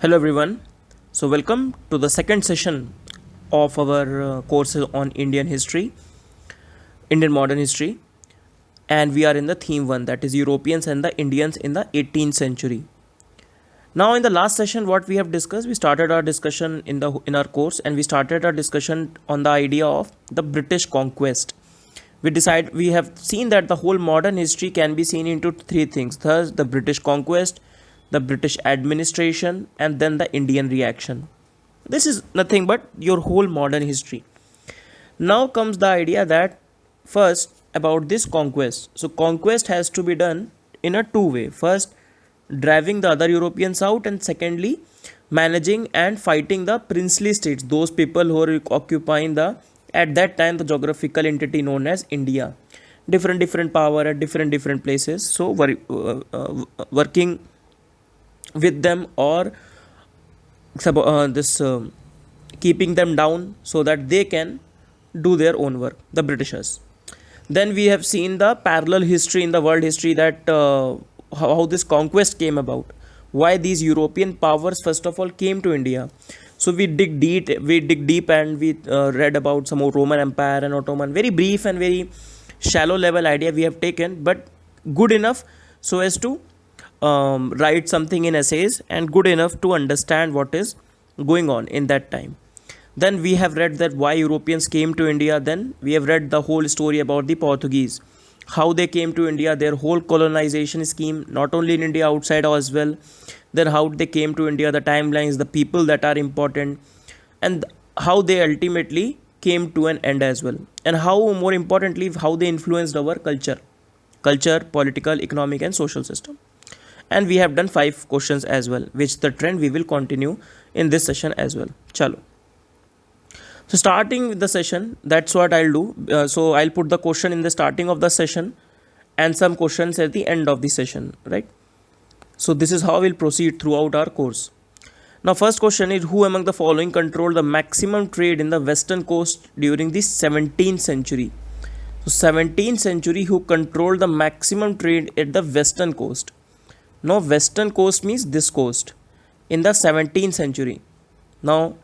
Hello everyone. So welcome to the second session of our courses on Indian history, Indian modern history, and we are in the theme 1, that is Europeans and the Indians in the 18th century. Now in the last session what we have discussed, we started our discussion in our course and we started our discussion on the idea of the British conquest. We have seen that the whole modern history can be seen into three things. Thus the British conquest, the British administration, and then the Indian reaction. This is nothing but your whole modern history. Now comes the idea that first about this conquest. So conquest has to be done in a two way. First, driving the other Europeans out, and secondly, managing and fighting the princely states, those people who are occupying the at that time the geographical entity known as India. Different power at different places. So working with them or this keeping them down so that they can do their own work, the Britishers. Then we have seen the parallel history in the world history, that how this conquest came about, why these European powers first of all came to India. So we dig deep and we read about some Roman Empire and Ottoman. Very brief and very shallow level idea we have taken, but good enough so as to write something in essays, and good enough to understand what is going on in that time. Then we have read that why Europeans came to India. Then we have read the whole story about the Portuguese, how they came to India, their whole colonization scheme, not only in India, outside as well. Then how they came to India, the timelines, the people that are important, and how they ultimately came to an end as well. And how, more importantly, how they influenced our culture, political, economic, and social system. And we have done 5 questions as well, which the trend we will continue in this session as well. Chalo. So starting with the session, that's what I'll do. So I'll put the question in the starting of the session and some questions at the end of the session, right? So this is how we'll proceed throughout our course. Now first question is, who among the following controlled the maximum trade in the western coast during the 17th century? So 17th century, who controlled the maximum trade at the western coast? Now western coast means this coast in the 17th century. Now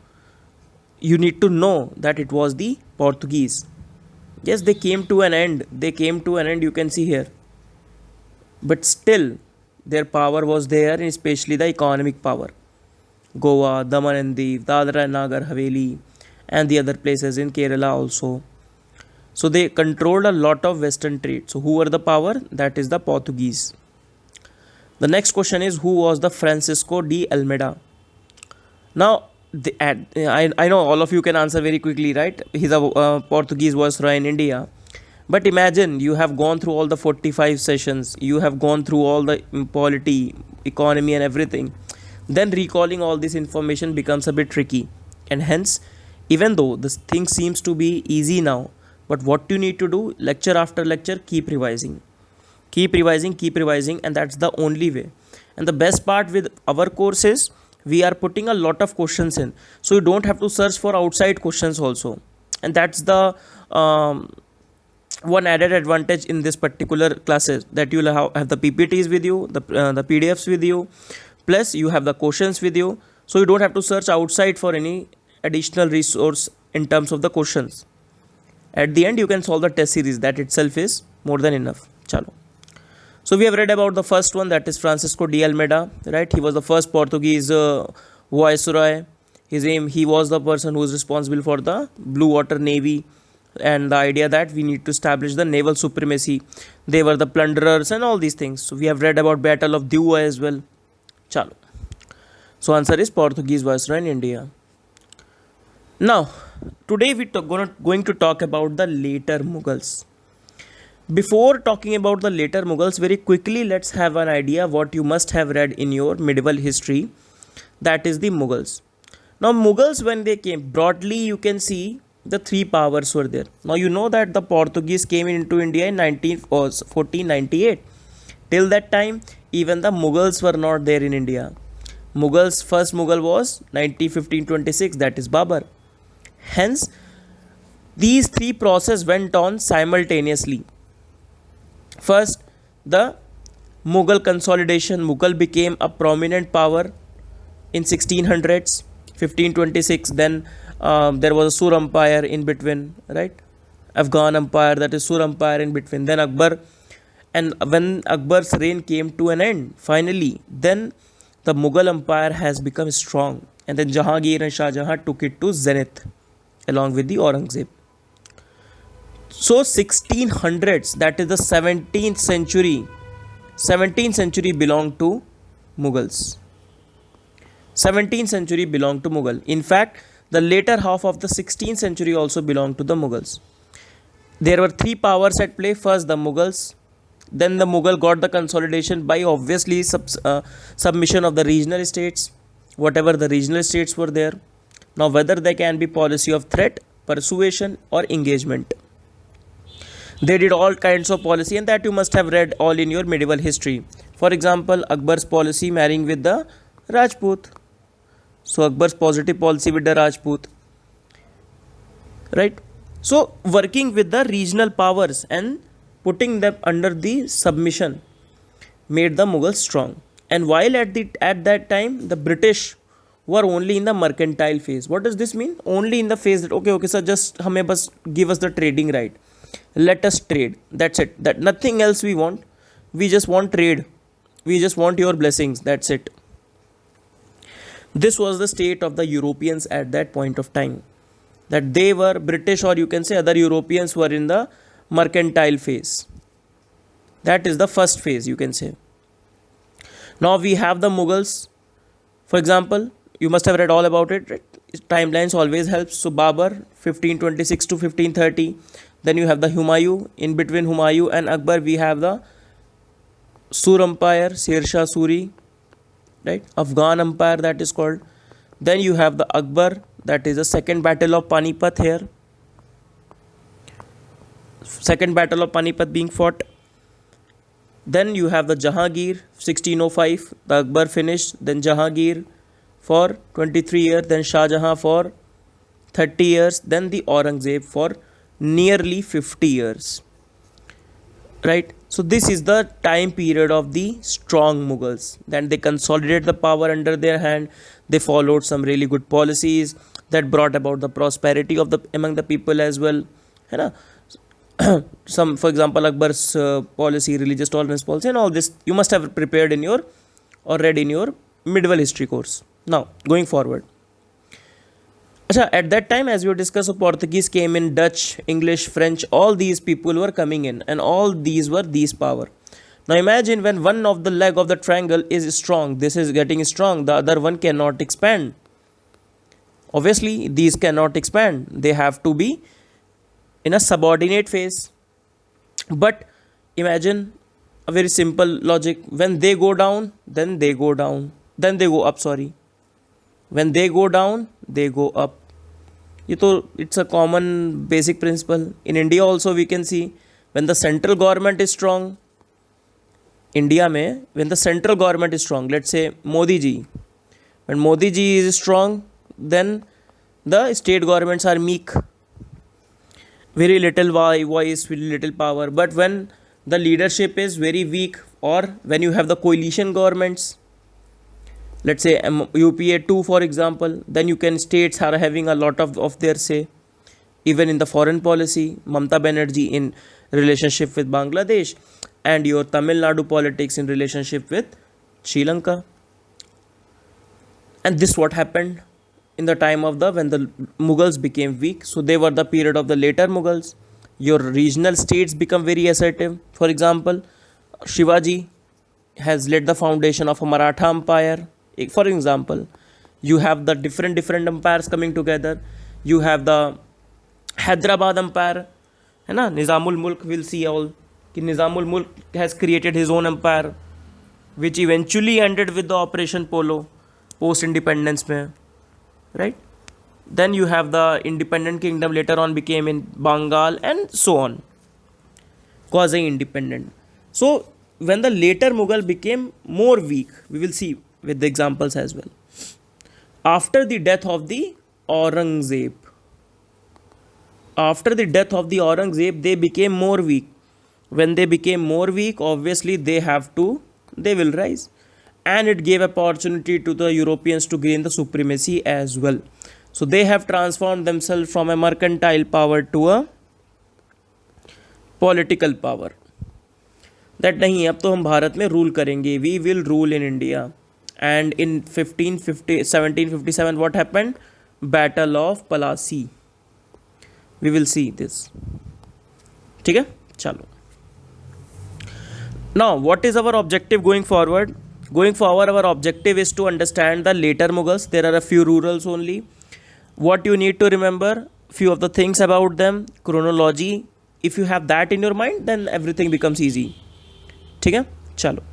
you need to know that it was the Portuguese. Yes, they came to an end. You can see here. But still their power was there, and especially the economic power. Goa, Daman and Diu, Dadra and Nagar Haveli, and the other places in Kerala also. So they controlled a lot of western trade. So who were the power? That is the Portuguese. The next question is, who was the Francisco de Almeida? Now, I know all of you can answer very quickly, right? He's a Portuguese viceroy in India. But imagine you have gone through all the 45 sessions, you have gone through all the polity, economy and everything. Then recalling all this information becomes a bit tricky. And hence, even though this thing seems to be easy now, but what you need to do, lecture after lecture, keep revising, and that's the only way. And the best part with our course is, we are putting a lot of questions in, so you don't have to search for outside questions also. And that's the one added advantage in this particular classes, that you will have the PPTs with you, the PDFs with you, plus you have the questions with you, so you don't have to search outside for any additional resource in terms of the questions. At the end you can solve the test series, that itself is more than enough. Chalo. So we have read about the first one, that is Francisco de Almeida, right? He was the first Portuguese viceroy. He was the person who was responsible for the Blue Water Navy, and the idea that we need to establish the naval supremacy. They were the plunderers and all these things. So we have read about Battle of Diu as well. Chalo. So answer is Portuguese viceroy in India. Now, today we are going to talk about the later Mughals. Before talking about the later Mughals, very quickly let's have an idea what you must have read in your medieval history, that is the Mughals. Now Mughals, when they came, broadly you can see the 3 powers were there. Now you know that the Portuguese came into India in 1498. Till that time even the Mughals were not there in India. First Mughal was 1526, that is Babur. Hence these 3 processes went on simultaneously. First, the Mughal consolidation. Mughal became a prominent power in 1600s, 1526. Then there was a Sur Empire in between, right? Afghan Empire, that is Sur Empire in between. Then Akbar, and when Akbar's reign came to an end, finally, then the Mughal Empire has become strong, and then Jahangir and Shah Jahan took it to zenith along with the Aurangzeb. So 1600s, that is the 17th century, 17th century belonged to Mughals. 17th century belonged to Mughal. In fact, the later half of the 16th century also belonged to the Mughals. There were three powers at play. First, the Mughals. Then the Mughal got the consolidation by obviously submission of the regional states, whatever the regional states were there. Now, whether they can be policy of threat, persuasion, or engagement. They did all kinds of policy, and that you must have read all in your medieval history. For example, Akbar's policy marrying with the Rajput. So Akbar's positive policy with the Rajput, right? So working with the regional powers and putting them under the submission made the Mughals strong. And while at that time the British were only in the mercantile phase. What does this mean? Only in the phase that okay sir, just hame bas give us the trading right. Let us trade. That's it. That nothing else we want. We just want trade. We just want your blessings. That's it. This was the state of the Europeans at that point of time. That they were British, or you can say other Europeans were in the mercantile phase. That is the first phase, you can say. Now we have the Mughals. For example, you must have read all about it. Right? Timelines always helps. So Babur, 1526 to 1530. Then you have the Humayun. In between Humayun and Akbar, we have the Sur Empire, Sher Shah Suri, right? Afghan Empire, that is called. Then you have the Akbar, that is the second battle of Panipat here. Second battle of Panipat being fought. Then you have the Jahangir, 1605. The Akbar finished. Then Jahangir for 23 years. Then Shah Jahan for 30 years. Then the Aurangzeb for nearly 50 years. Right? So this is the time period of the strong Mughals. Then they consolidated the power under their hand. They followed some really good policies that brought about the prosperity of among the people as well. You know? Some, for example, Akbar's policy, religious tolerance policy, and all this you must have prepared in your or read in your medieval history course. Now, going forward. At that time, as we discussed, Portuguese came in, Dutch, English, French, all these people were coming in, and all these were these power. Now imagine when one of the leg of the triangle is strong, this is getting strong, the other one cannot expand. Obviously, these cannot expand. They have to be in a subordinate phase. But imagine a very simple logic. When they go down, then they go down. Then they go up, sorry. When they go down, they go up. It's a common basic principle. In India also we can see when the central government is strong. India mein, when the central government is strong, let's say Modi ji. When Modi ji is strong, then the state governments are meek. Very little voice, very little power. But when the leadership is very weak, or when you have the coalition governments, let's say UPA 2 for example, then you can states are having a lot of their say. Even in the foreign policy, Mamata Banerjee in relationship with Bangladesh, and your Tamil Nadu politics in relationship with Sri Lanka. And this what happened in the time of when the Mughals became weak. So they were the period of the later Mughals. Your regional states become very assertive. For example, Shivaji has laid the foundation of a Maratha empire. For example, you have the different empires coming together. You have the Hyderabad empire. Nizamul Mulk, will see all. Nizamul Mulk has created his own empire, which eventually ended with the Operation Polo, post-independence mein. Right? Then you have the independent kingdom later on became in Bengal and so on. Quasi-independent. So when the later Mughal became more weak, we will see with the examples as well. After the death of the Aurangzeb, they became more weak. When they became more weak, obviously they will rise. and it gave opportunity to the Europeans to gain the supremacy as well. So they have transformed themselves from a mercantile power to a political power. That नहीं, अब तो हम भारत में rule करेंगे, we will rule in India. And in 1757 what happened? Battle of Palasi. We will see this. ठीक है, चलो. Now what is our objective going forward? Going forward, our objective is to understand the later Mughals. There are a few rules only. What you need to remember, few of the things about them, chronology. If you have that in your mind, then everything becomes easy. ठीक है, चलो.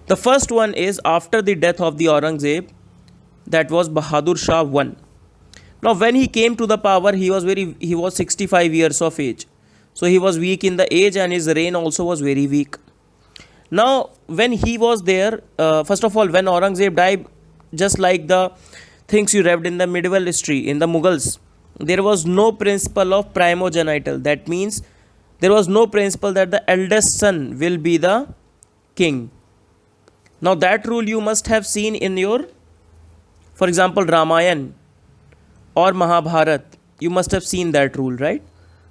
The first one is after the death of the Aurangzeb, that was Bahadur Shah I. Now when he came to the power, he was 65 years of age. So he was weak in the age and his reign also was very weak. Now when he was there, first of all, when Aurangzeb died, just like the things you read in the medieval history, in the Mughals, there was no principle of primogenital. That means there was no principle that the eldest son will be the king. Now that rule you must have seen in your, for example, Ramayana or Mahabharata. You must have seen that rule, right?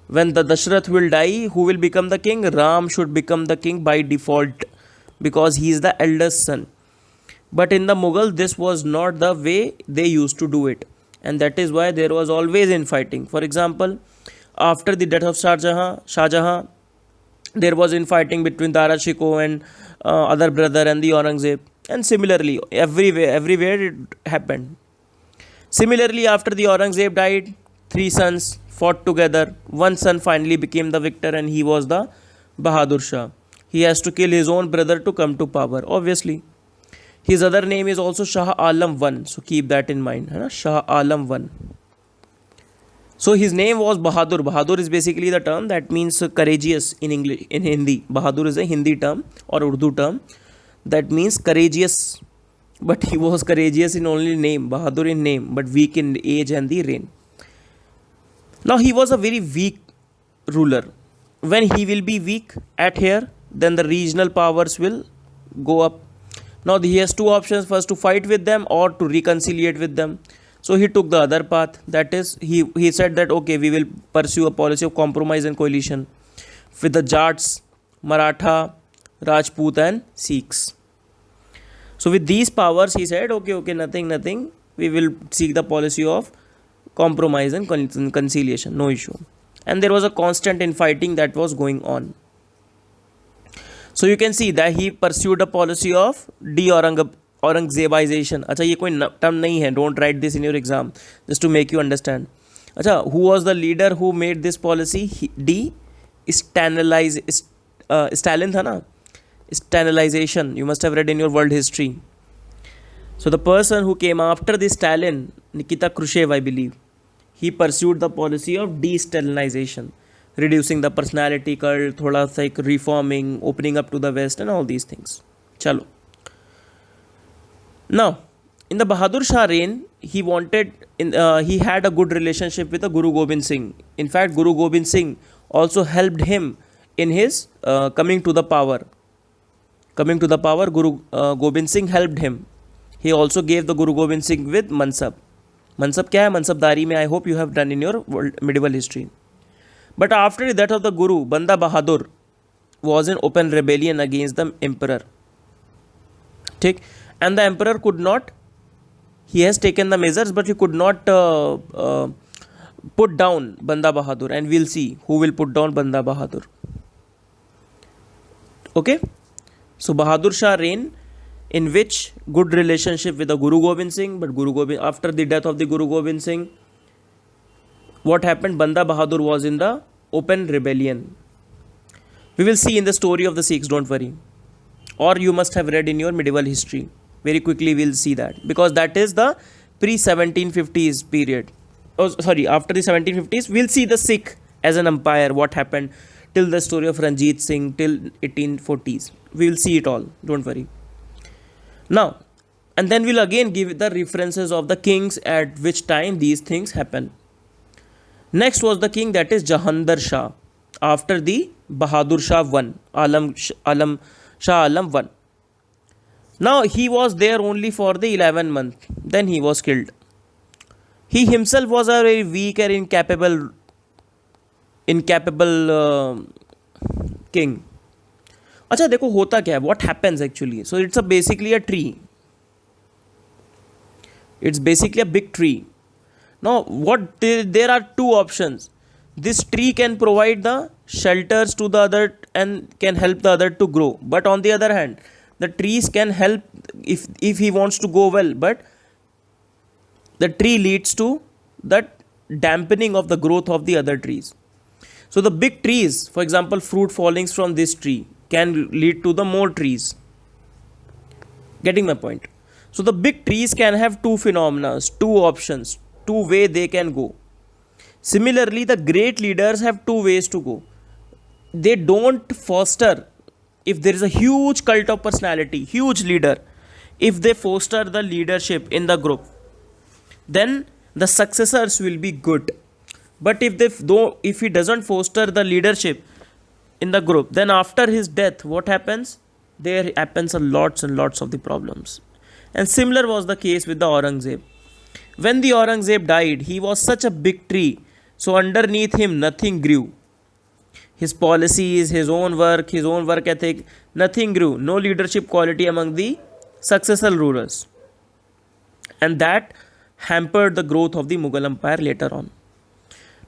When the Dashrath will die, who will become the king? Ram should become the king by default because he is the eldest son. But in the Mughal, this was not the way they used to do it. And that is why there was always infighting. For example, after the death of Shah Jahan, there was infighting between Dara Shikoh and other brother and the Aurangzeb. And similarly, everywhere it happened. Similarly, after the Aurangzeb died, 3 sons fought together. One son finally became the victor and he was the Bahadur Shah. He has to kill his own brother to come to power, obviously. His other name is also Shah Alam I. So keep that in mind. Hai na? Shah Alam I. So his name was Bahadur. Bahadur is basically the term that means courageous in English, in Hindi. Bahadur is a Hindi term or Urdu term that means courageous. But he was courageous in only name, Bahadur in name, but weak in age and the reign. Now he was a very weak ruler. When he will be weak at here, then the regional powers will go up. Now he has 2 options, first to fight with them or to reconciliate with them. So he took the other path, that is he said that okay, we will pursue a policy of compromise and coalition with the Jats, Maratha, Rajput and Sikhs. So with these powers he said okay, nothing, we will seek the policy of compromise and conciliation, no issue. And there was a constant infighting that was going on. So you can see that he pursued a policy of de-Aurangzebization. Acha, ye koi term nahi hai, don't write this in your exam, just to make you understand. Acha, who was the leader who made this policy? Stalin tha na? Stalinization, you must have read in your world history. So the person who came after the Stalin, Nikita Khrushchev, I believe, he pursued the policy of de-Stalinization, reducing the personality cult, thoda like reforming, opening up to the West and all these things. Chalo. Now, in the Bahadur Shah reign, he had a good relationship with the Guru Gobind Singh. In fact, Guru Gobind Singh also helped him in his coming to the power. Guru Gobind Singh helped him. He also gave the Guru Gobind Singh with Mansab. Mansab kya hai? Mansabdari mein I hope you have done in your medieval history. But after that of the Guru, Banda Bahadur was in open rebellion against the emperor. And the emperor could not, he has taken the measures, but he could not put down Banda Bahadur. And we'll see who will put down Banda Bahadur. Okay. So Bahadur Shah reign, in which good relationship with the Guru Gobind Singh, but after the death of the Guru Gobind Singh, what happened? Banda Bahadur was in the open rebellion. We will see in the story of the Sikhs, don't worry. Or you must have read in your medieval history. Very quickly we'll see that. Because that is the pre-1750s period. After the 1750s, we'll see the Sikh as an empire, what happened till the story of Ranjit Singh, till 1840s. We will see it all, don't worry. Now, and then we'll again give the references of the kings at which time these things happen. Next was the king, that is Jahandar Shah, after the Bahadur Shah I, Shah Alam I. Now he was there only for the 11 month, then he was killed. He himself was a very weak and incapable king. अच्छा देखो होता क्या है, what happens actually? So it's a basically a tree. It's basically a big tree. Now there are two options. This tree can provide the shelters to the other and can help the other to grow. But on the other hand, the trees can help if he wants to go well. But the tree leads to that dampening of the growth of the other trees. So the big trees, for example, fruit fallings from this tree can lead to the more trees. Getting my point? So the big trees can have two phenomena, two options, two way they can go. Similarly, the great leaders have two ways to go. They don't foster, if there is a huge cult of personality, huge leader, if they foster the leadership in the group, then the successors will be good. But if he doesn't foster the leadership in the group, then after his death, what happens? There happens a lots and lots of the problems. And similar was the case with the Aurangzeb. When the Aurangzeb died, he was such a big tree, so underneath him nothing grew. His policies, his own work ethic, nothing grew. No leadership quality among the successful rulers. And that hampered the growth of the Mughal Empire later on.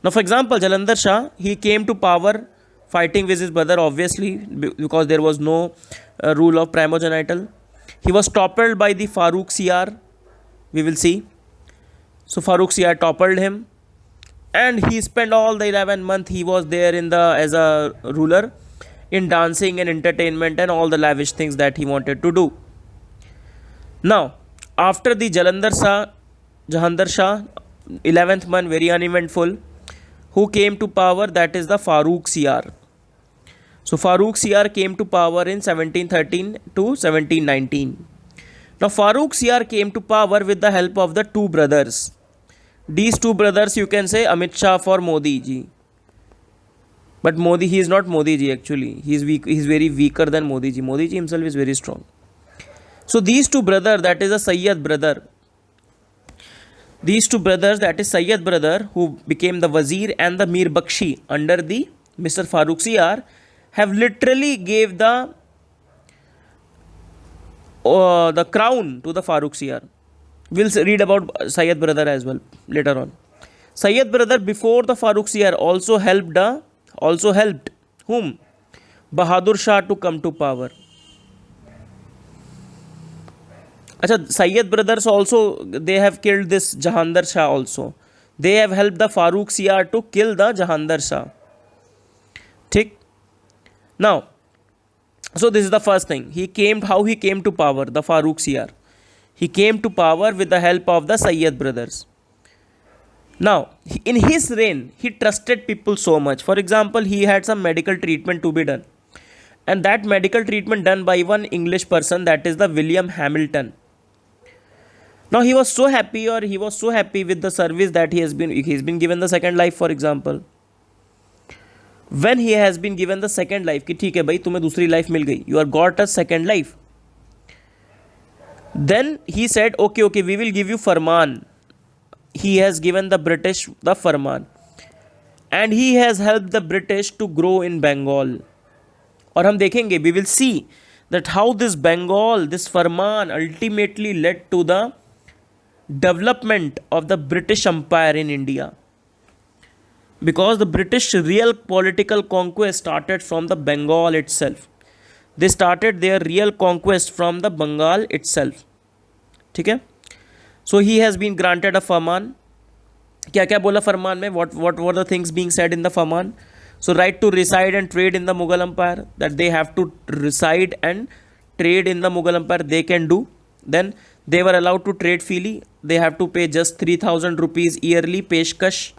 Now, for example, Jalandhar Shah, he came to power fighting with his brother, obviously, because there was no rule of primogenital. He was toppled by the Farooq Siyar, we will see. So Farooq Siyar toppled him, and he spent all the 11 months he was there as a ruler in dancing and entertainment and all the lavish things that he wanted to do. Now, after the Jahandar Shah, 11th month, very uneventful, who came to power? That is the Farooq Siyar. So Farooq Siyar came to power in 1713 to 1719. Now Farooq Siyar came to power with the help of the two brothers. These two brothers, you can say Amit Shah for Modi ji. But Modi, he is not Modi ji actually. He is weak. He is very weaker than Modi ji. Modi ji himself is very strong. So these two brothers, that is a Syed brother. These two brothers, that is Syed brother, who became the Wazir, and the Mir Bakshi under the Mr. Farooq Siyar, have literally gave the crown to the Farooq Siyar. We'll read about Syed brother as well later on. Syed brother before the Farooq Siyar also helped whom? Bahadur Shah to come to power. Achha, Syed brothers also, they have killed this Jahandar Shah also. They have helped the Farooq Siyar to kill the Jahandar Shah. Thik? Now, so this is the first thing. How he came to power, the Farooq Siyar. He came to power with the help of the Syed brothers. Now, in his reign, he trusted people so much. For example, he had some medical treatment to be done. And that medical treatment done by one English person, that is the William Hamilton. Now he was so happy with the service that he's been given the second life, for example. When he has been given the second life, कि ठीक है भाई तुम्हें दूसरी life मिल गई, you are got a second life. Then he said, okay, we will give you Farman. He has given the British the Farman. And he has helped the British to grow in Bengal. और हम देखेंगे, we will see that how this Bengal, this Farman ultimately led to the development of the British Empire in India. Because the British real political conquest started from the Bengal itself. They started their real conquest from the Bengal itself. ठीक है? So he has been granted a Farman. क्या क्या बोला फरमान में? What were the things being said in the Farman? So right to reside and trade in the Mughal Empire, that they have to reside and trade in the Mughal Empire, they can do. Then they were allowed to trade freely. They have to pay just 3,000 rupees yearly peshkash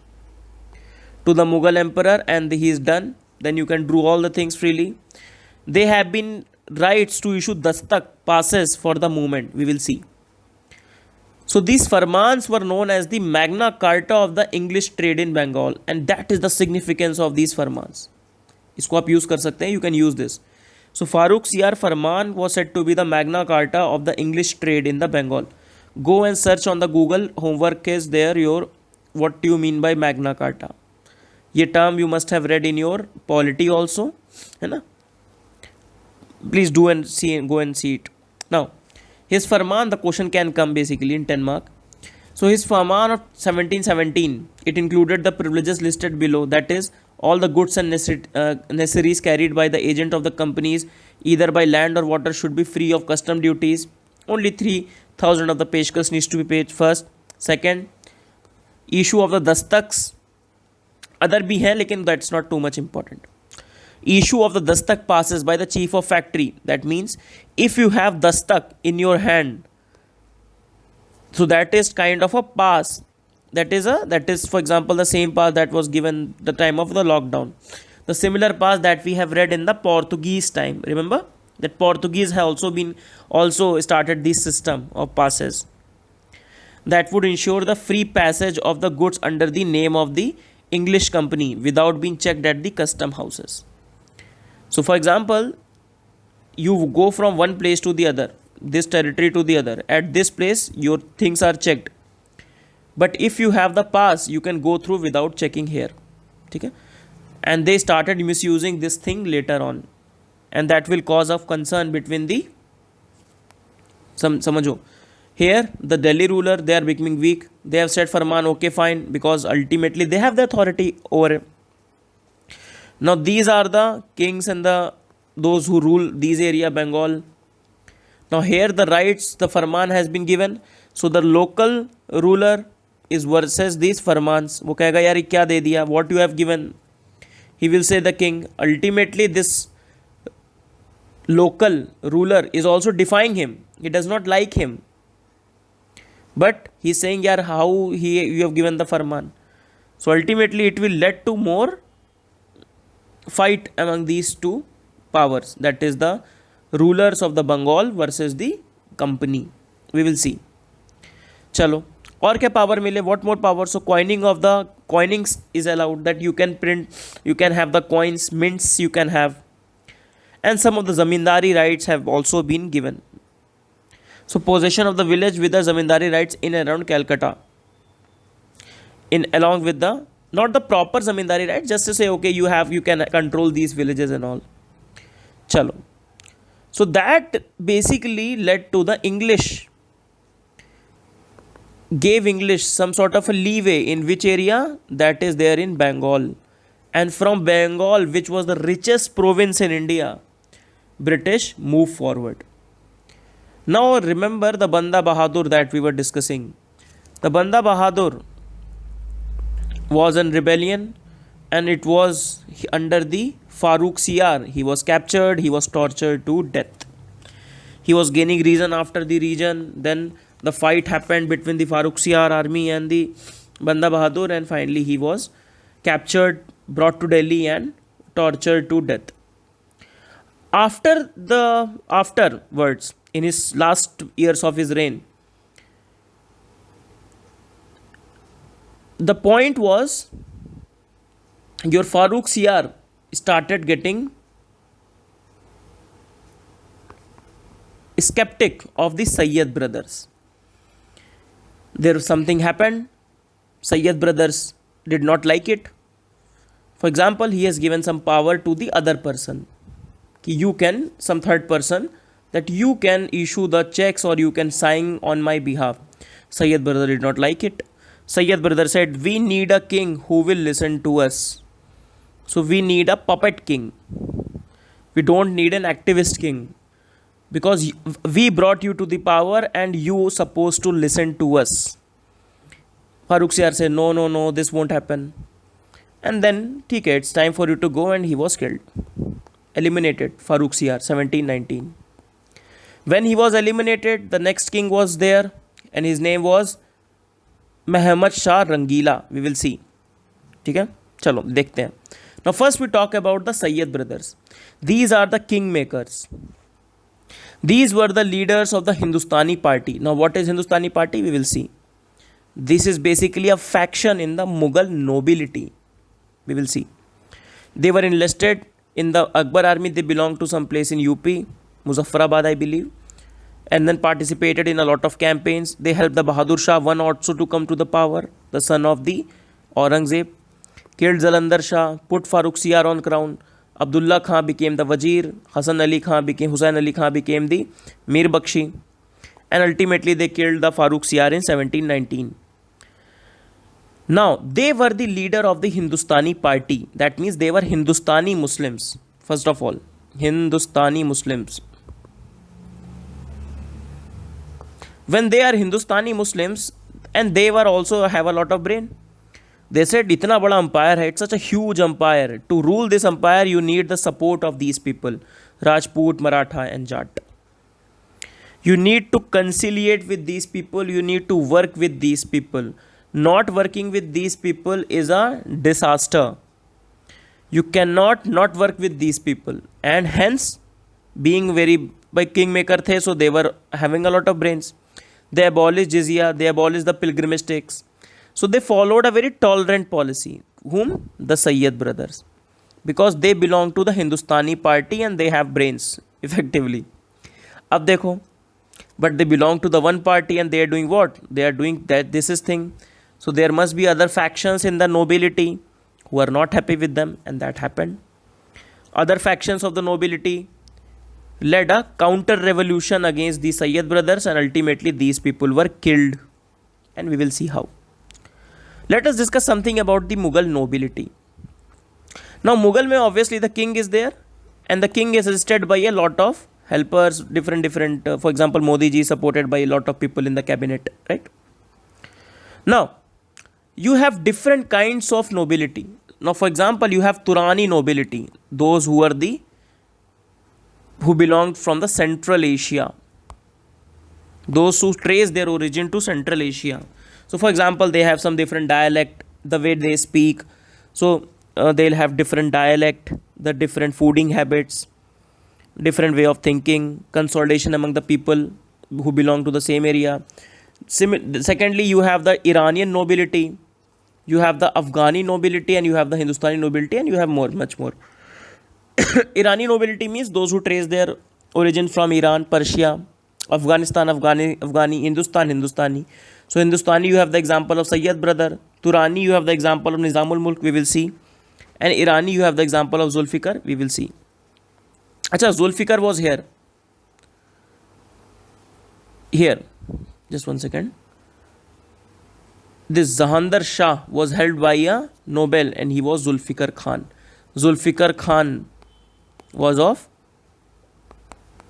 to the Mughal Emperor, and he is done. Then you can do all the things freely. They have been rights to issue dastak passes for the movement. We will see. So these Farmans were known as the Magna Carta of the English trade in Bengal, and that is the significance of these Farmans. इसको आप use कर सकते हैं. You can use this. So Farooq Siyar Farman was said to be the Magna Carta of the English trade in the Bengal. Go and search on the Google. Homework is there. Your what do you mean by Magna Carta? ये term you must have read in your polity also, है ना? Please do and see, go and see it. Now, his Farman, the question can come basically in 10 mark. So his Farman of 1717, it included the privileges listed below, that is all the goods and necessaries carried by the agent of the companies either by land or water should be free of custom duties. Only 3,000 of the peshkas needs to be paid first. Second, issue of the dastaks, other bhi hai lekin that's not too much important. Issue of the dastak passes by the chief of factory. That means if you have dastak in your hand, so that is kind of a pass. That is for example the same pass that was given the time of the lockdown. The similar pass that we have read in the Portuguese time. Remember that Portuguese have also started this system of passes that would ensure the free passage of the goods under the name of the English company without being checked at the custom houses. So for example, you go from one place to the other, this territory to the other. At this place, your things are checked. But if you have the pass, you can go through without checking here. Okay? And they started misusing this thing later on. And that will cause of concern between the... Samajho. Here, the Delhi ruler, they are becoming weak. They have said Farman, okay, fine, because ultimately they have the authority over it. Now, these are the kings and those who rule these area, Bengal. Now, here the rights, the Farman has been given. So, the local ruler is versus these Farmans. वो कहेगा यार क्या दे दिया? What you have given? He will say the king. Ultimately, this local ruler is also defying him. He does not like him. But he is saying, yaar, how you have given the Farman. So ultimately it will lead to more fight among these two powers. That is the rulers of the Bengal versus the company. We will see. Chalo. और क्या power मिले? What more power? So coining is allowed, that you can print, you can have the coins, mints you can have. And some of the zamindari rights have also been given. So possession of the village with the zamindari rights in and around Calcutta. Along with the, not the proper zamindari rights, just to say, okay, you can control these villages and all. Chalo. So that basically led to the English, gave English some sort of a leeway in which area? That is there in Bengal. And from Bengal, which was the richest province in India, British moved forward. Now remember the Banda Bahadur that we were discussing. The Banda Bahadur was in rebellion and it was under the Farooq Siyar. He was captured, he was tortured to death. He was gaining region after the region. Then the fight happened between the Farooq Siyar army and the Banda Bahadur, and finally he was captured, brought to Delhi and tortured to death. Afterwards, in his last years of his reign, the point was your Farooq Siyar started getting skeptic of the Syed brothers. There something happened. Syed brothers did not like it. For example, he has given some power to the other person. You can, some third person, that you can issue the checks or you can sign on my behalf. Syed brother did not like it. Syed brother said, we need a king who will listen to us. So we need a puppet king. We don't need an activist king. Because we brought you to the power and you supposed to listen to us. Farooq Siyar said, no, this won't happen. And then, okay, it's time for you to go, and he was killed. Eliminated, Farooq Siyar, 1719. When he was eliminated, the next king was there, and his name was Muhammad Shah Rangila. We will see. Okay? Chalo, dekhte hain. Now first we talk about the Syed brothers. These are the kingmakers. These were the leaders of the Hindustani party. Now what is Hindustani party? We will see. This is basically a faction in the Mughal nobility. We will see. They were enlisted In the Akbar army, they belonged to some place in UP, Muzaffarabad, I believe, and then participated in a lot of campaigns. They helped the Bahadur Shah one also to come to the power, the son of the Aurangzeb, killed Jalandhar Shah, put Farooq Siyar on crown. Abdullah Khan became the Wazir, Hussain Ali Khan became the Mir Bakshi, and ultimately they killed the Farooq Siyar in 1719. Now, they were the leader of the Hindustani party. That means they were Hindustani Muslims. First of all, Hindustani Muslims. When they are Hindustani Muslims, and they were also have a lot of brain, they said, "Itna bada empire hai, it's such a huge empire. To rule this empire, you need the support of these people, Rajput, Maratha, and Jat. You need to conciliate with these people. You need to work with these people. Not working with these people is a disaster. You cannot not work with these people." And hence, being very by kingmaker the, so they were having a lot of brains. They abolished jizya, they abolished the pilgrimage tax. So they followed a very tolerant policy. Whom? The Syed brothers. Because they belong to the Hindustani party and they have brains, effectively. Ab dekho. But they belong to the one party and they are doing what? They are doing that this is thing. So there must be other factions in the nobility who are not happy with them, and that happened. Other factions of the nobility led a counter revolution against the Syed brothers, and ultimately these people were killed. And we will see how. Let us discuss something about the Mughal nobility. Now, Mughal mein obviously the king is there, and the king is assisted by a lot of helpers, different. For example, Modi ji is supported by a lot of people in the cabinet, right? Now, you have different kinds of nobility. Now, for example, you have Turani nobility, those who belonged from the Central Asia, those who trace their origin to Central Asia. So, for example, they have some different dialect, the way they speak. So, they'll have different dialect, the different fooding habits, different way of thinking, consolidation among the people who belong to the same area. Secondly, you have the Iranian nobility, you have the Afghani nobility, and you have the Hindustani nobility, and you have much more. Irani nobility means those who trace their origin from Iran, Persia, Afghanistan, Afghani, Hindustani. So Hindustani, you have the example of Syed brother. Turani, you have the example of Nizamul Mulk, we will see. And Irani, you have the example of Zulfikar, we will see. Acha, Zulfikar was here. Just one second. This Jahandar Shah was held by a noble, and he was Zulfikar Khan. Zulfikar Khan was of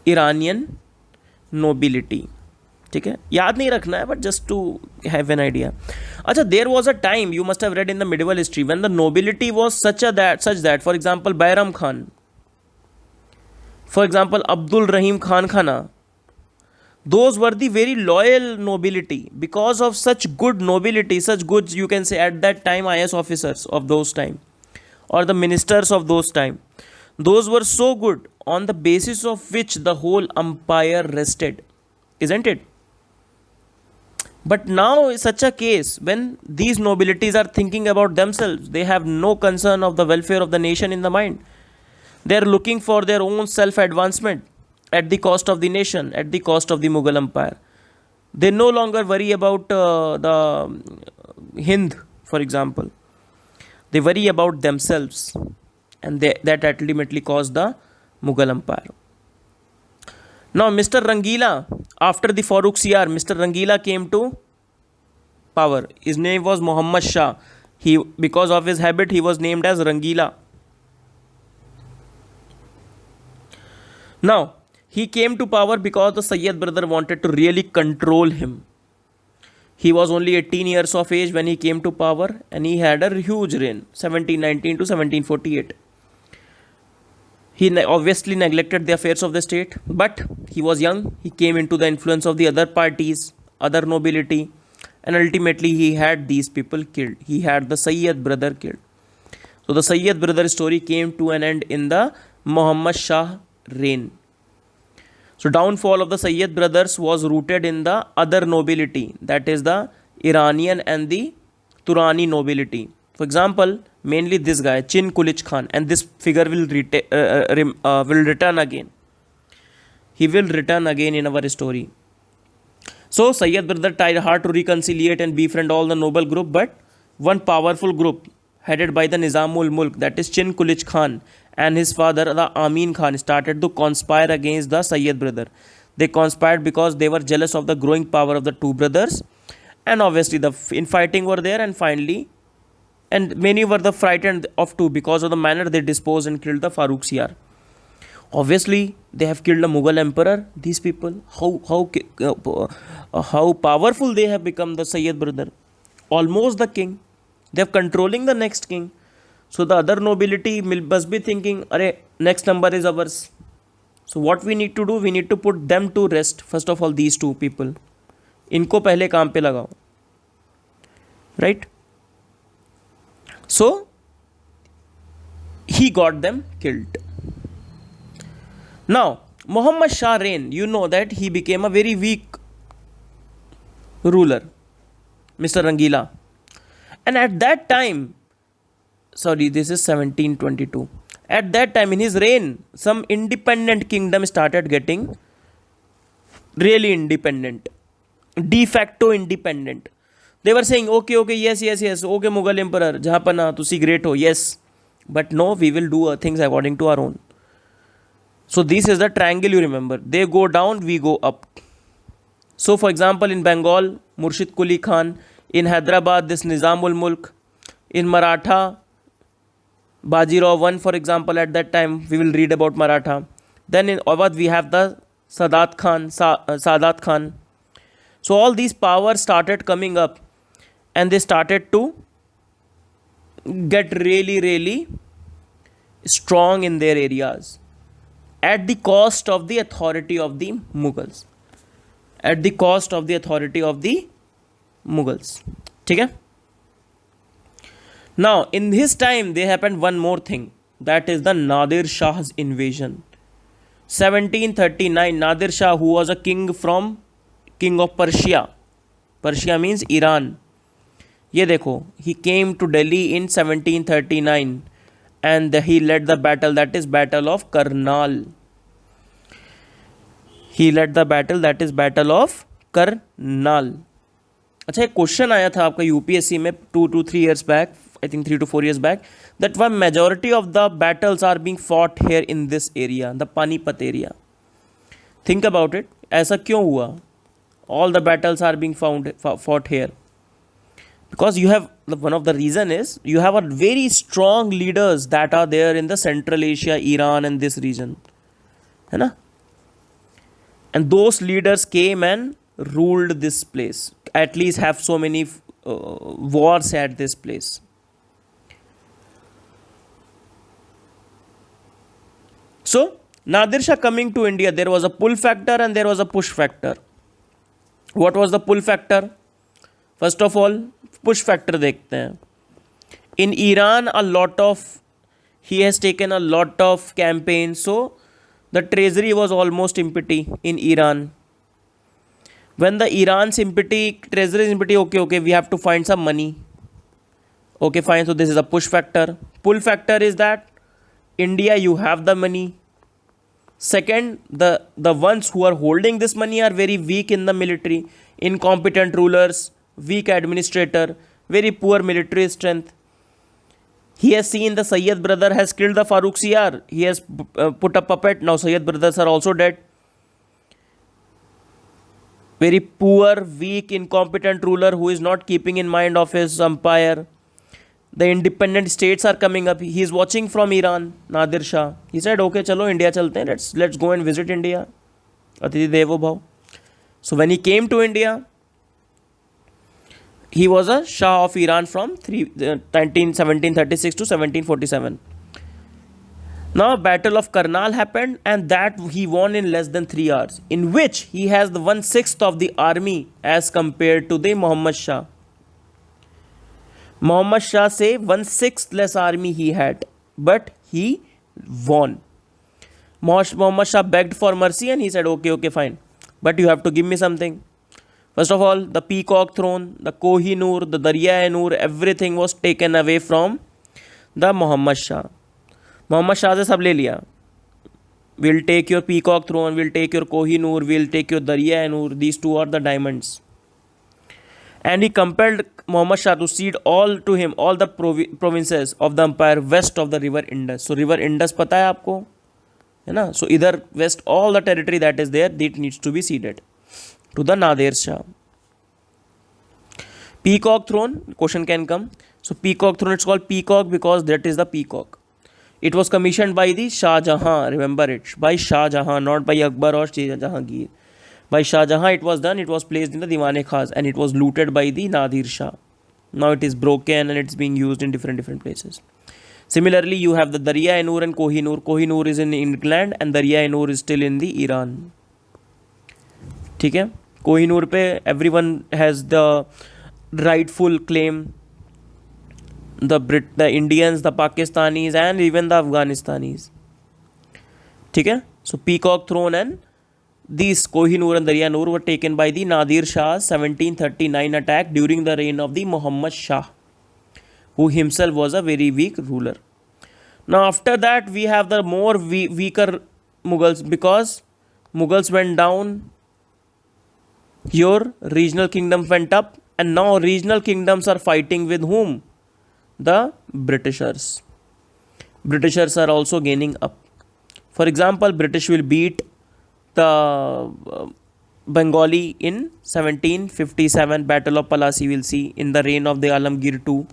Iranian nobility. ठीक है, याद नहीं रखना है, but just to have an idea. अच्छा, there was a time, you must have read in the medieval history, when the nobility was such that, for example, Bayram Khan, for example, Abdul Rahim Khan Khana, those were the very loyal nobility. Because of such good nobility, such good, you can say at that time, IS officers of those time, or the ministers of those time, those were so good, on the basis of which the whole empire rested, isn't it? But now is such a case when these nobilities are thinking about themselves. They have no concern of the welfare of the nation in the mind. They are looking for their own self-advancement at the cost of the nation, at the cost of the Mughal empire. They no longer worry about the Hind, for example. They worry about themselves, and that ultimately caused the Mughal empire. Now, Mr. Rangila, after the Farooq Siyar, Mr. Rangila came to power. His name was Muhammad Shah. Because of his habit, he was named as Rangila. Now, he came to power because the Syed brother wanted to really control him. He was only 18 years of age when he came to power, and he had a huge reign, 1719 to 1748. He obviously neglected the affairs of the state, but he was young. He came into the influence of the other parties, other nobility, and ultimately he had these people killed. He had the Syed brother killed. So the Syed brother story came to an end in the Muhammad Shah reign. So downfall of the Syed brothers was rooted in the other nobility, that is the Iranian and the Turani nobility. For example, mainly this guy, Chin Kulich Khan, and this figure will return again. He will return again in our story. So Syed brother tried hard to reconciliate and befriend all the noble group, but one powerful group headed by the Nizamul Mulk, that is Chin Kulich Khan, and his father, the Amin Khan, started to conspire against the Syed brother. They conspired because they were jealous of the growing power of the two brothers, and obviously the infighting were there, and finally, and many were the frightened of too because of the manner they disposed and killed the Farooq Siyar. Obviously, they have killed a Mughal emperor. These people, how powerful they have become. The Syed brother, almost the king. They are controlling the next king. So the other nobility must be thinking, "Arey, next number is ours." So what we need to do, we need to put them to rest. First of all, these two people. इनको पहले काम पे लगाओ. Right? So he got them killed. Now, Muhammad Shah reign, you know that he became a very weak ruler, Mr. Rangila. And at that time, sorry, this is 1722. At that time, in his reign, some independent kingdom started getting really independent, de facto independent. They were saying, okay, yes, okay, Mughal emperor, Jahapana, tusi great ho, yes. But no, we will do things according to our own. So this is the triangle you remember. They go down, we go up. So for example, in Bengal, Murshid Quli Khan. In Hyderabad, this Nizamul Mulk. In Maratha, Bajirao I, for example, at that time, we will read about Maratha. Then in Awadh, we have the Sadat Khan. So all these powers started coming up, and they started to get really, really strong in their areas at the cost of the authority of the Mughals. At the cost of the authority of the Mughals. Okay? Now, in his time, there happened one more thing. That is the Nadir Shah's invasion. 1739, Nadir Shah, who was a king of Persia. Persia means Iran. ये देखो, he came to Delhi in 1739 and he led the battle, that is Battle of Karnal. He led the battle, that is Battle of Karnal. अच्छा, एक question आया था आपका UPSC में 2 to 3 years back, I think 3 to 4 years back, that why majority of the battles are being fought here in this area, the Panipat area. Think about it. ऐसा क्यों हुआ? All the battles are being fought here. Because you have, one of the reason is, you have a very strong leaders that are there in the Central Asia, Iran and this region. है ना? And those leaders came and ruled this place. At least have so many wars at this place. So, Nadir Shah coming to India, there was a pull factor and there was a push factor. What was the pull factor? First of all, push factor dekhte hain. In Iran, he has taken a lot of campaigns. So, the treasury was almost empty in Iran. When the Iran's empty, treasury is empty, okay, we have to find some money. Okay, fine. So this is a push factor. Pull factor is that India, you have the money. Second, the ones who are holding this money are very weak in the military, incompetent rulers, weak administrator, very poor military strength. He has seen the Syed brother has killed the Farooq Siyar. He has put a puppet. Now Syed brothers are also dead. Very poor, weak, incompetent ruler who is not keeping in mind of his empire. The independent states are coming up. He is watching from Iran, Nadir Shah. He said, okay, chalo, India chalte hain. Let's go and visit India. Atithi Devo Bhav. So when he came to India, he was a Shah of Iran from 1736 to 1747. Now, Battle of Karnal happened, and that he won in less than 3 hours, in which he has the 1/6 of the army as compared to the Muhammad Shah. Muhammad Shah say 1/6 less army he had, but he won. Muhammad Shah begged for mercy and he said, okay, fine, but you have to give me something. First of all, the Peacock Throne, the Kohinoor, the Darya-e-Noor, everything was taken away from the Muhammad Shah. Muhammad Shah से सब ले लिया. We'll take your Peacock Throne, we'll take your Kohinoor, we'll take your Darya-e-Noor. These two are the diamonds. And he compelled Muhammad Shah to cede all to him, all the provinces of the empire west of the river Indus. So river Indus पता है आपको, है ना? So इधर west, all the territory that is there, that needs to be ceded to the Nadir Shah. Peacock Throne, question can come. So Peacock Throne, it's called Peacock because that is the peacock. It was commissioned by the Shah Jahan, remember it, by Shah Jahan, not by Akbar or Jahangir. By Shah Jahan it was done, it was placed in the Diwan-e-Khas and it was looted by the Nadir Shah. Now it is broken and it's being used in different places. Similarly, you have the Darya-e-Noor and Kohinoor. Kohinoor is in England and Darya-e-Noor is still in the Iran. ठीक है? Kohinoor पे everyone has the rightful claim. The Indians, the Pakistanis and even the Afghanistanis. ठीक है? So Peacock Throne and these Kohinoor and Darya-e-Noor were taken by the Nadir Shah's 1739 attack during the reign of the Muhammad Shah, who himself was a very weak ruler. Now after that we have the more weaker Mughals, because Mughals went down, your regional kingdom went up, and now regional kingdoms are fighting with whom? The Britishers. Britishers are also gaining up. For example, British will beat the Bengali in 1757, Battle of Palasi, we'll see, in the reign of the Alamgir II.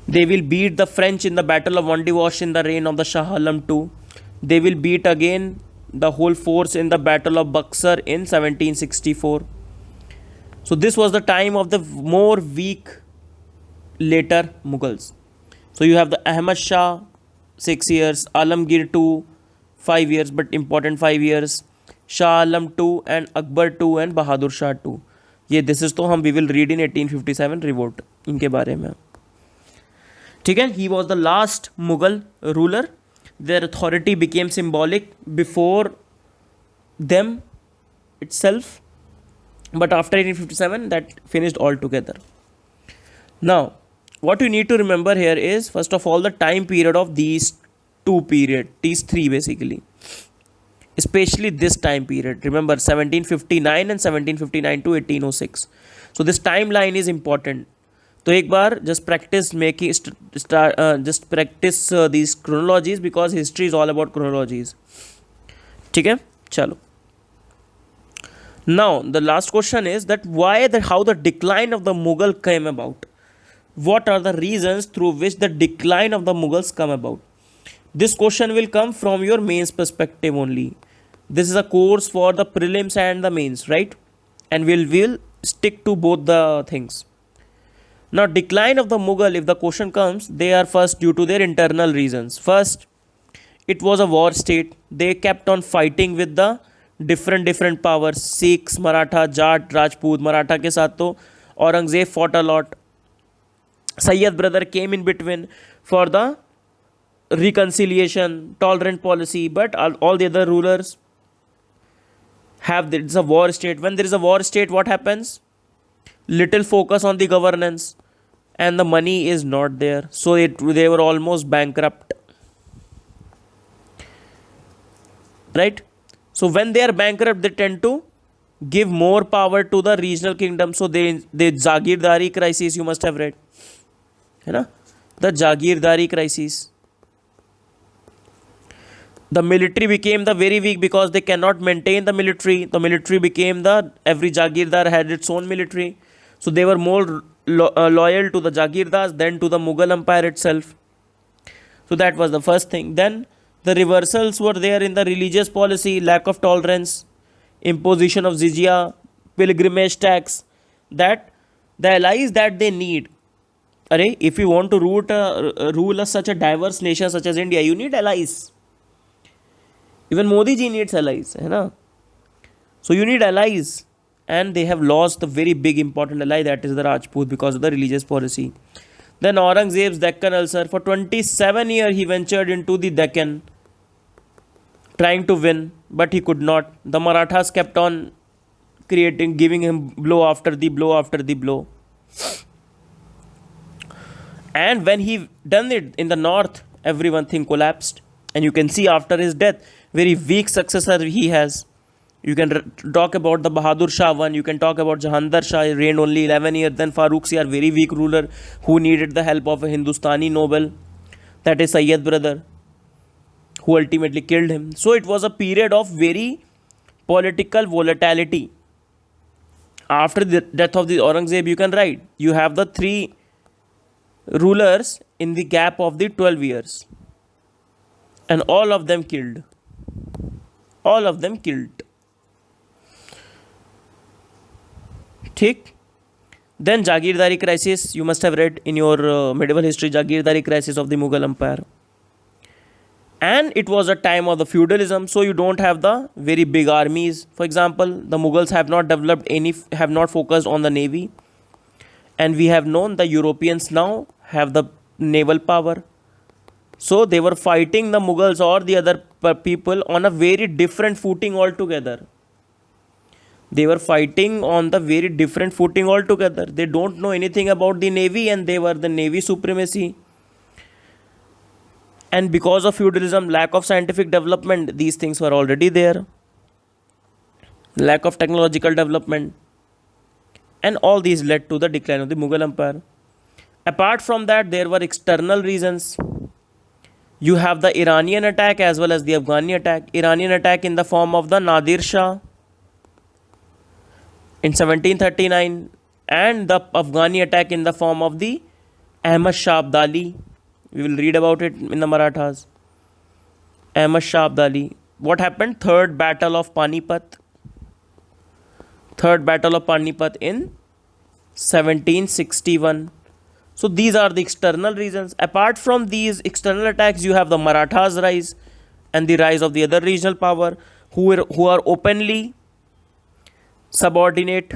They will beat the French in the Battle of Wandiwash in the reign of the Shah Alam II. They will beat again the whole force in the Battle of Buxar in 1764. So this was the time of the more weak later Mughals. So you have the Ahmad Shah 6 years, Alamgir II 5 years, but important 5 years, Shah Alam II and Akbar II and Bahadur Shah II. ये this is तो हम we will read in 1857 revolt इनके बारे में. ठीक है? He was the last Mughal ruler. Their authority became symbolic before them itself, but after 1857 that finished altogether. Now what you need to remember here is, first of all, the time period of these these three basically, especially this time period. Remember 1759 and 1759 to 1806. So this timeline is important. तो एक बार just practice making just practice these chronologies, because history is all about chronologies. ठीक है? चलो. Now the last question is that how the decline of the Mughal came about. What are the reasons through which the decline of the Mughals come about? This question will come from your mains perspective only. This is a course for the prelims and the mains, right? And we'll stick to both the things. Now decline of the Mughal, if the question comes, they are first due to their internal reasons. First, it was a war state. They kept on fighting with the different powers. Sikhs, Maratha, Jat, Rajput. Maratha के साथ तो Aurangzeb fought a lot. Syed Brothers came in between for the reconciliation, tolerant policy, but all the other rulers have it's a war state. When there is a war state, what happens? Little focus on the governance and the money is not there. So they were almost bankrupt. Right? So when they are bankrupt, they tend to give more power to the regional kingdom. So the Jagirdari crisis you must have read. है ना? The Jagirdari crisis. The military became the very weak because they cannot maintain the military. The military became every Jagirdar had its own military. So they were more loyal to the Jagirdars than to the Mughal Empire itself. So that was the first thing. Then the reversals were there in the religious policy, lack of tolerance, imposition of jizya, pilgrimage tax, that the allies that they need. If you want to rule such a diverse nation such as India, you need allies. Even Modi ji needs allies. है ना? So you need allies. And they have lost the very big important ally, that is the Rajput, because of the religious policy. Then Aurangzeb's Deccan ulcer. For 27 years he ventured into the Deccan, trying to win, but he could not. The Marathas kept on creating, giving him blow after the blow after the blow. And when he done it in the north, everyone thing collapsed. And you can see after his death, very weak successor he has. You can talk about the Bahadur Shah one. You can talk about Jahandar Shah, he reigned only 11 years. Then Farooq Siyar, very weak ruler who needed the help of a Hindustani noble, that is Syed brother, who ultimately killed him. So it was a period of very political volatility. After the death of the Aurangzeb, you can write, you have the three rulers in the gap of the 12 years. And all of them killed. All of them killed. ठीक. Then Jagirdari crisis, you must have read in your medieval history, Jagirdari crisis of the Mughal Empire. And it was a time of the feudalism, so you don't have the very big armies. For example, the Mughals have not developed any, have not focused on the navy. And we have known the Europeans now have the naval power. So they were fighting the Mughals or the other people on a very different footing altogether. They were fighting on the very different footing altogether. They don't know anything about the navy and they were the navy supremacy. And because of feudalism, lack of scientific development, these things were already there. Lack of technological development. And all these led to the decline of the Mughal Empire. Apart from that, there were external reasons. You have the Iranian attack as well as the Afghani attack. Iranian attack in the form of the Nadir Shah in 1739 and the Afghani attack in the form of the Ahmad Shah Abdali. We will read about it in the Marathas. Ahmad Shah Abdali. What happened? Third battle of Panipat. Third battle of Panipat in 1761. So these are the external reasons. Apart from these external attacks, you have the Marathas rise and the rise of the other regional power who are openly subordinate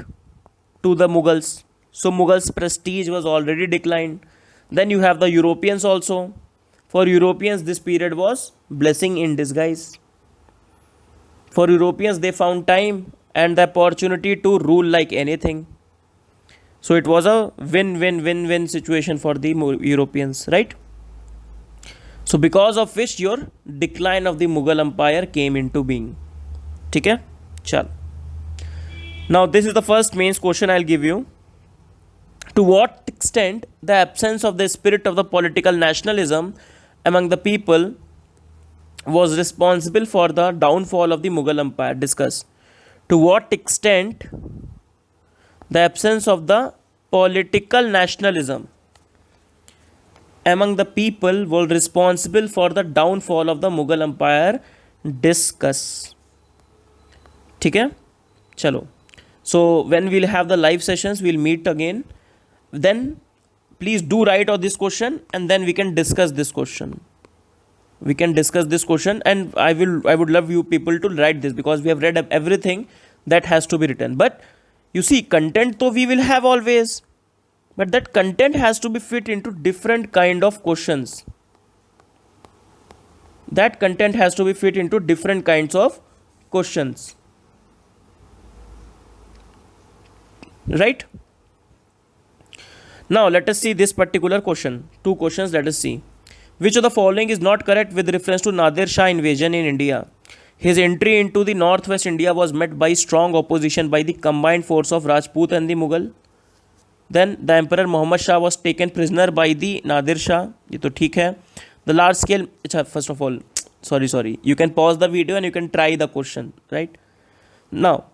to the Mughals. So Mughals' prestige was already declined. Then you have the Europeans also. For Europeans, this period was blessing in disguise. For Europeans, they found time and the opportunity to rule like anything. So it was a win-win-win-win situation for the Europeans, right? So because of which your decline of the Mughal Empire came into being. Okay? Chal. Now this is the first main question I'll give you. To what extent the absence of the spirit of the political nationalism among the people was responsible for the downfall of the Mughal Empire? Discuss. To what extent the absence of the political nationalism among the people was responsible for the downfall of the Mughal Empire? Discuss. Okay? Chalo. So when we'll have the live sessions, we'll meet again. Then please do write on this question and then we can discuss this question. We can discuss this question and I would love you people to write this because we have read everything that has to be written. But you see, content though we will have always, but that content has to be fit into different kind of questions. That content has to be fit into different kinds of questions. Right? Now let us see this particular question. Two questions, let us see. Which of the following is not correct with reference to Nadir Shah invasion in India? His entry into the northwest India was met by strong opposition by the combined force of Rajput and the Mughal. Then the Emperor Muhammad Shah was taken prisoner by the Nadir Shah. ये तो ठीक है. The large scale, first of all, sorry. You can pause the video and you can try the question, right? Now,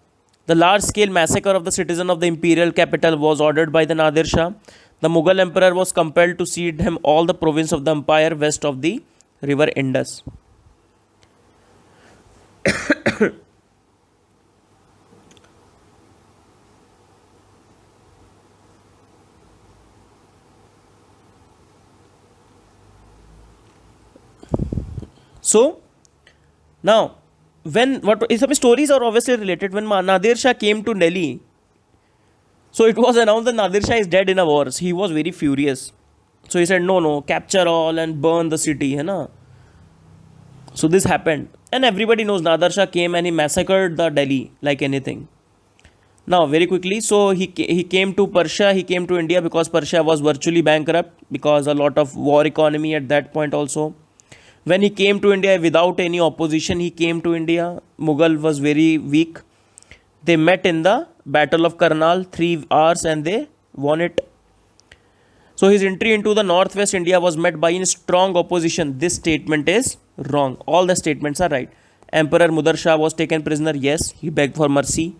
the large scale massacre of the citizen of the imperial capital was ordered by the Nadir Shah. The Mughal emperor was compelled to cede him all the province of the empire west of the river Indus. So now some stories are obviously related. When Nadir Shah came to Delhi, so it was announced that Nadir Shah is dead in a war. He was very furious. So he said, no, capture all and burn the city. Hai na? So this happened. And everybody knows Nadir Shah came and he massacred the Delhi like anything. Now, very quickly, so he came to Persia, he came to India because Persia was virtually bankrupt because a lot of war economy at that point also. When he came to India without any opposition, he came to India. Mughal was very weak. They met in the Battle of Karnal, 3 hours, and they won it. So his entry into the northwest India was met by in strong opposition. This statement is wrong. All the statements are right. Emperor Nadir Shah was taken prisoner. Yes, he begged for mercy.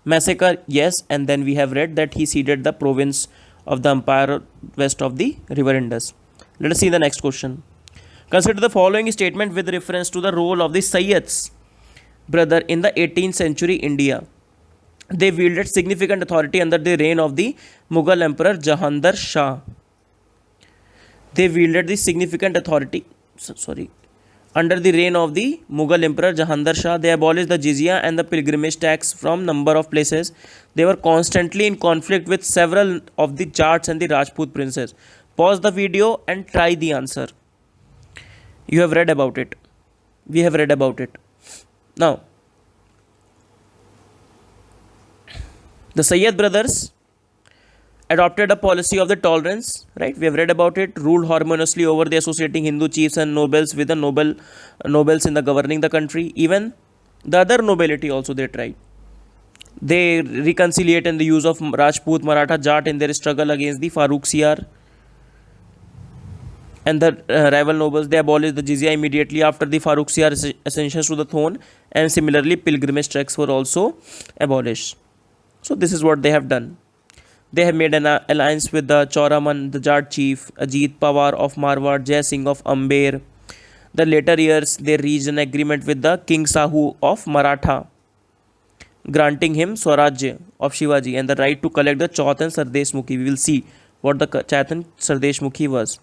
Massacre, yes, and then we have read that he ceded the province of the empire west of the river Indus. Let us see the next question. Consider the following statement with reference to the role of the Sayyids brother in the 18th century India. They wielded significant authority under the reign of the Mughal Emperor Jahandar Shah. They wielded the significant authority. Under the reign of the Mughal Emperor Jahandar Shah, they abolished the jizya and the pilgrimage tax from number of places. They were constantly in conflict with several of the Jats and the Rajput princes. Pause the video and try the answer. You have read about it. We have read about it. Now, the Syed brothers adopted a policy of the tolerance, right? We have read about it, ruled harmoniously over the associating Hindu chiefs and nobles with the nobles in the governing the country. Even the other nobility also they tried. They reconciliate in the use of Rajput, Maratha, Jat in their struggle against the Farrukhsiyar and the rival nobles. They abolished the jizya immediately after the Farrukhsiyar ascensions to the throne, and similarly pilgrimage tax were also abolished. So this is what they have done. They have made an alliance with the Chauraman, the Jat chief, Ajit Pawar of Marwar, Jai Singh of Amber. The later years, they reached an agreement with the King Sahu of Maratha, granting him Swarajya of Shivaji and the right to collect the Chauth and Sardesh Mukhi. We will see what the Chauth and Sardesh Mukhi was.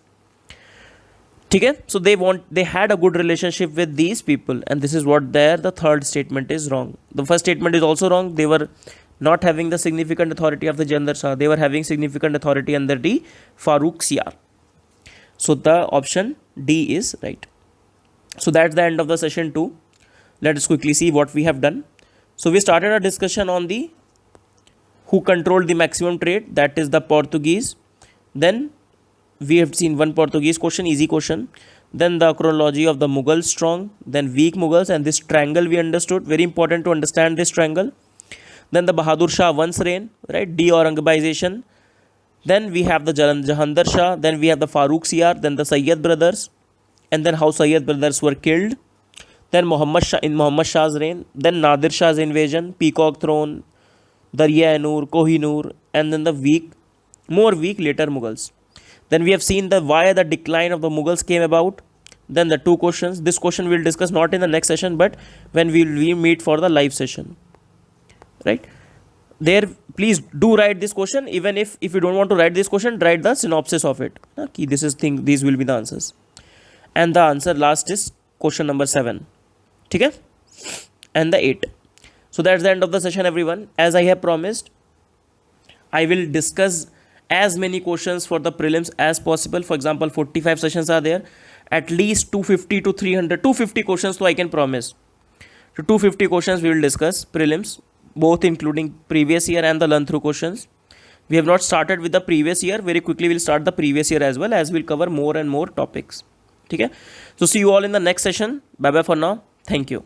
Okay? So they had a good relationship with these people, and this is what the third statement is wrong. The first statement is also wrong. They were not having the significant authority of the Jahandar Shah. They were having significant authority under the Farrukhsiyar. So the option D is right. So that's the end of the session 2. Let us quickly see what we have done. So we started a discussion on the who controlled the maximum trade, that is the Portuguese. Then we have seen one Portuguese question, easy question. Then the chronology of the Mughals strong, then weak Mughals, and this triangle we understood. Very important to understand this triangle. Then the Bahadur Shah once reign, right? De-Aurangabization. Then we have the Jahandar Shah. Then we have the Farrukhsiyar. Then the Syed brothers. And then how Syed brothers were killed. Then Muhammad Shah's reign. Then Nadir Shah's invasion. Peacock Throne. Darya-e-Noor, Kohinoor. And then the more weak later Mughals. Then we have seen why the decline of the Mughals came about. Then the 2 questions. This question we will discuss not in the next session, but when we meet for the live session. Right there, please do write this question. Even if you don't want to write this question, write the synopsis of it. These will be the answers, and the answer last is question number 7. Okay, and the 8. So that's the end of the session, everyone. As I have promised, I will discuss as many questions for the prelims as possible. For example, 45 sessions are there, at least 250 to 300 250 questions, so I can promise. So 250 questions we will discuss prelims, both including previous year and the learn through questions. We have not started with the previous year. Very quickly we'll start the previous year as well, as we'll cover more and more topics. Okay, so see you all in the next session. Bye bye for now. Thank you.